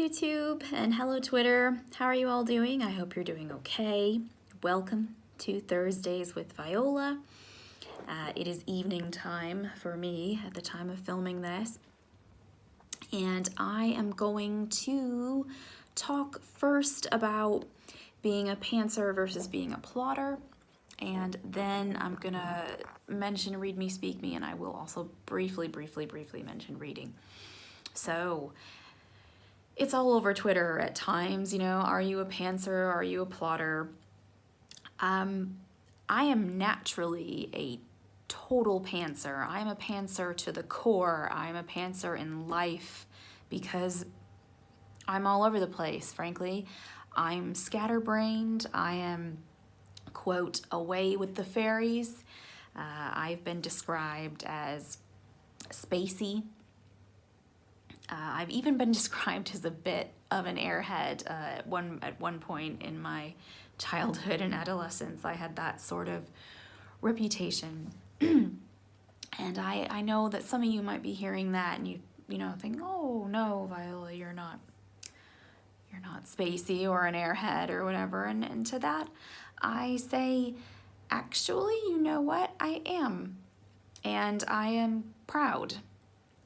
YouTube and hello Twitter. How are you all doing? I hope you're doing okay. Welcome to Thursdays with Viola. It is evening time for me at the time of filming this. And I am going to talk first about being a pantser versus being a plotter. And then I'm gonna mention Read Me, Speak Me, and I will also briefly mention reading. So, it's all over Twitter at times, you know, are you a pantser, are you a plotter? I am naturally a total pantser. I'm a pantser to the core. I'm a pantser in life because I'm all over the place, frankly. I'm scatterbrained. I am, quote, away with the fairies. I've been described as spacey. I've even been described as a bit of an airhead at one point in my childhood and adolescence. I had that sort of reputation. And I know that some of you might be hearing that and you know think, oh no, Viola, you're not spacey or an airhead or whatever. And to that I say, actually, you know what? I am. And I am proud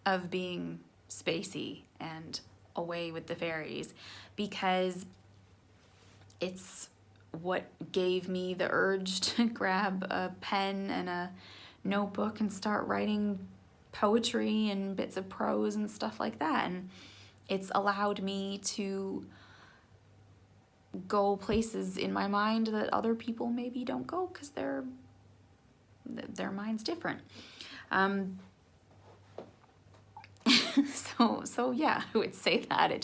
of being spacey and away with the fairies because it's what gave me the urge to grab a pen and a notebook and start writing poetry and bits of prose and stuff like that. And it's allowed me to go places in my mind that other people maybe don't go because their mind's different. So yeah, I would say that it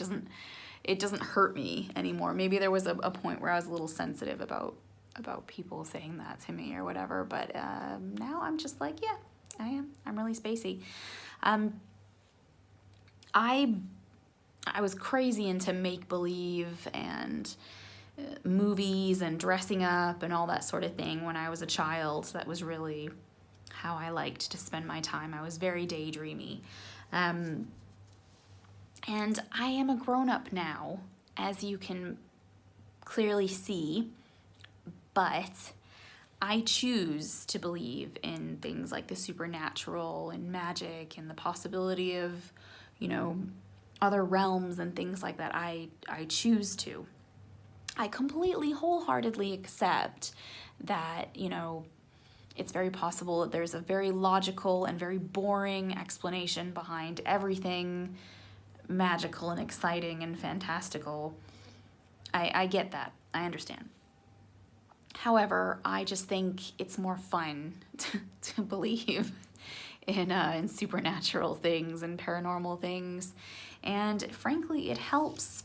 doesn't hurt me anymore. Maybe there was a point where I was a little sensitive about people saying that to me or whatever, but now I'm just like, yeah, I am. I'm really spacey. I was crazy into make-believe and movies and dressing up and all that sort of thing when I was a child. That was really how I liked to spend my time. I was very daydreamy. And I am a grown-up now, as you can clearly see, but I choose to believe in things like the supernatural and magic and the possibility of, you know, other realms and things like that. I choose to. I completely wholeheartedly accept that, you know, it's very possible that there's a very logical and very boring explanation behind everything magical and exciting and fantastical. I get that. I understand. However, I just think it's more fun to believe in supernatural things and paranormal things. And frankly, it helps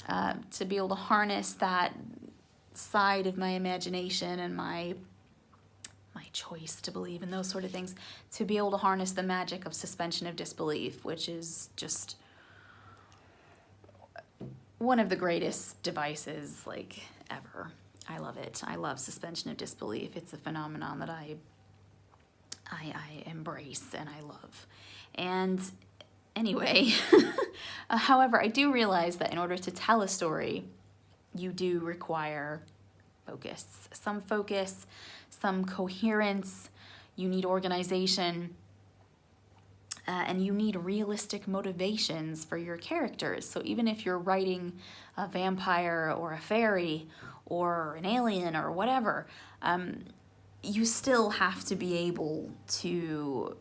to be able to harness that side of my imagination and my choice to believe in those sort of things, to be able to harness the magic of suspension of disbelief, which is just one of the greatest devices like ever. I love it. I love suspension of disbelief. It's a phenomenon that I embrace and I love. And anyway, however, I do realize that in order to tell a story, you do require focus, some coherence, you need organization, and you need realistic motivations for your characters. So even if you're writing a vampire or a fairy or an alien or whatever, you still have to be able to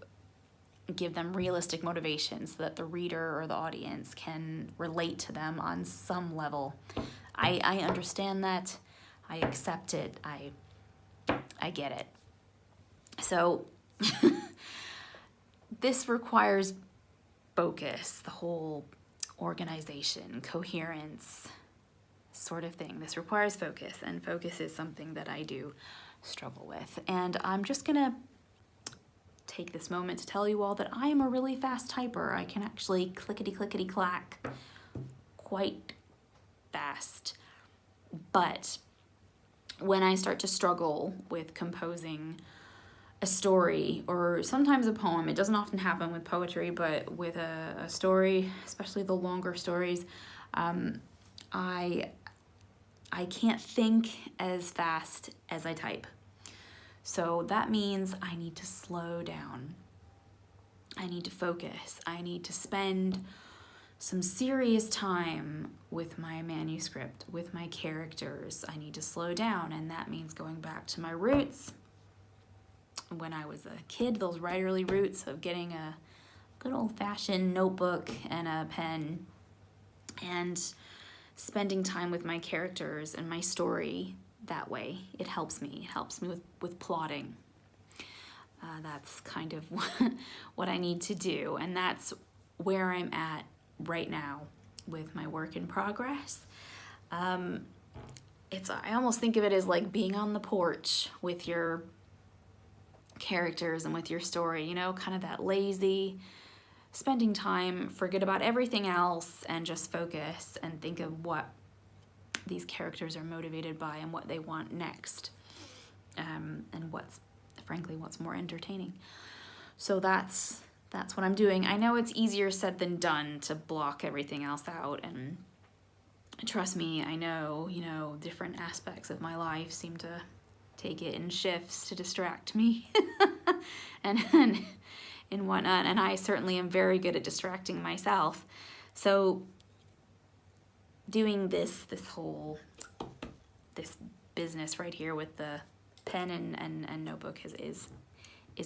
give them realistic motivations so that the reader or the audience can relate to them on some level. I understand that. I accept it. I get it. So this requires focus, the whole organization, coherence sort of thing. This requires focus, and focus is something that I do struggle with. And I'm just gonna take this moment to tell you all that I am a really fast typer. I can actually clickety-clickety-clack quite fast. But when I start to struggle with composing a story or sometimes a poem, it doesn't often happen with poetry, but with a story, especially the longer stories, I can't think as fast as I type. So that means I need to slow down. I need to focus. I need to spend some serious time with my manuscript, with my characters. I need to slow down, and that means going back to my roots. When I was a kid, those writerly roots of getting a good old-fashioned notebook and a pen and spending time with my characters and my story that way. It helps me. It helps me with plotting. That's kind of what I need to do, and that's where I'm at right now with my work in progress. I almost think of it as like being on the porch with your characters and with your story, you know, kind of that lazy, spending time, forget about everything else and just focus and think of what these characters are motivated by and what they want next, and frankly what's more entertaining. So that's what I'm doing. I know it's easier said than done to block everything else out, and trust me, I know, you know, different aspects of my life seem to take it in shifts to distract me and whatnot, and I certainly am very good at distracting myself. So doing this business right here with the pen and notebook is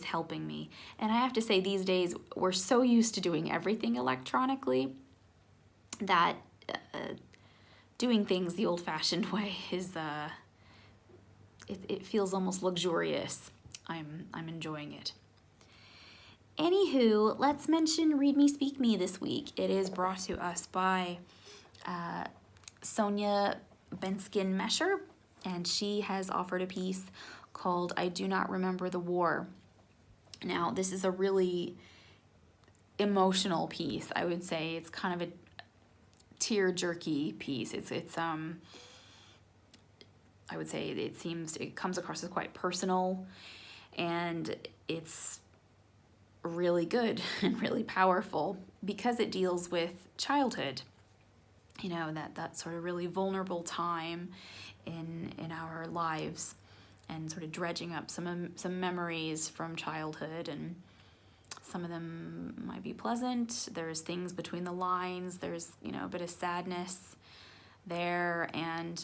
helping me. And I have to say, these days we're so used to doing everything electronically that doing things the old-fashioned way is it feels almost luxurious. I'm enjoying it. Anywho, let's mention Read Me, Speak Me this week. It is brought to us by Sonia Benskin-Mesher, and she has offered a piece called I Do Not Remember the War. Now, this is a really emotional piece, I would say. It's kind of a tear-jerky piece. It's I would say it comes across as quite personal, and it's really good and really powerful because it deals with childhood, you know, that sort of really vulnerable time in our lives, and sort of dredging up some memories from childhood, and some of them might be pleasant. There's things between the lines. There's, you know, a bit of sadness there, and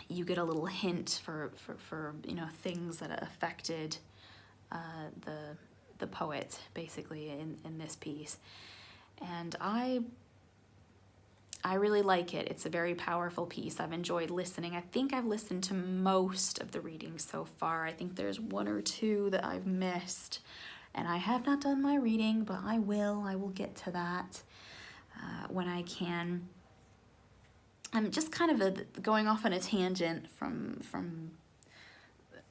you get a little hint for you know, things that affected the poet basically in this piece, and I really like it. It's a very powerful piece. I've enjoyed listening. I think I've listened to most of the readings so far. I think there's one or two that I've missed, and I have not done my reading, but I will get to that when I can. I'm just kind of going off on a tangent from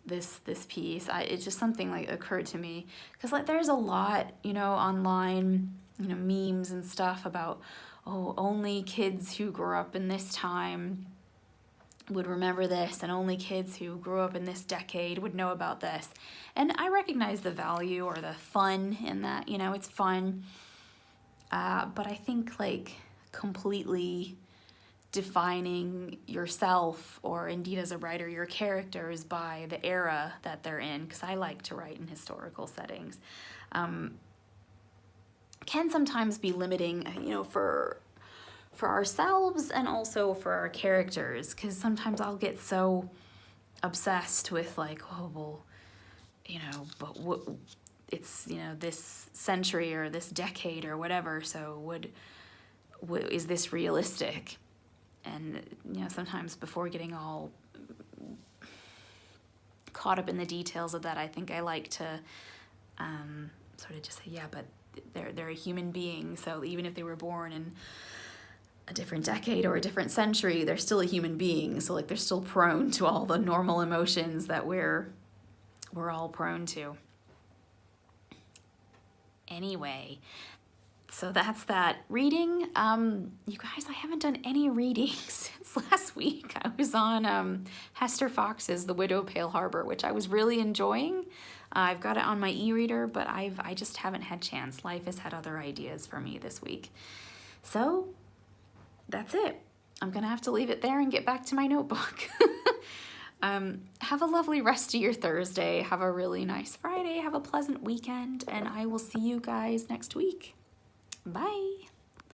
this piece. It's just something like occurred to me, because like there's a lot, you know, online, you know, memes and stuff about, oh, only kids who grew up in this time would remember this, and only kids who grew up in this decade would know about this. And I recognize the value or the fun in that, you know, it's fun, but I think like completely defining yourself, or indeed as a writer your characters, by the era that they're in, because I like to write in historical settings, can sometimes be limiting, you know, for ourselves and also for our characters, because sometimes I'll get so obsessed with like, oh well, you know, but what, it's, you know, this century or this decade or whatever, so is this realistic? And, you know, sometimes before getting all caught up in the details of that, I think I like to sort of just say, yeah, but they're a human being, so even if they were born in a different decade or a different century, they're still a human being. So like they're still prone to all the normal emotions that we're all prone to. Anyway, so that's that. Reading, you guys, I haven't done any readings since last week. I was on Hester Fox's The Widow Pale Harbor, which I was really enjoying. I've got it on my e-reader, but I just haven't had chance. Life has had other ideas for me this week. So that's it. I'm gonna have to leave it there and get back to my notebook. Have a lovely rest of your Thursday. Have a really nice Friday. Have a pleasant weekend, and I will see you guys next week. Bye.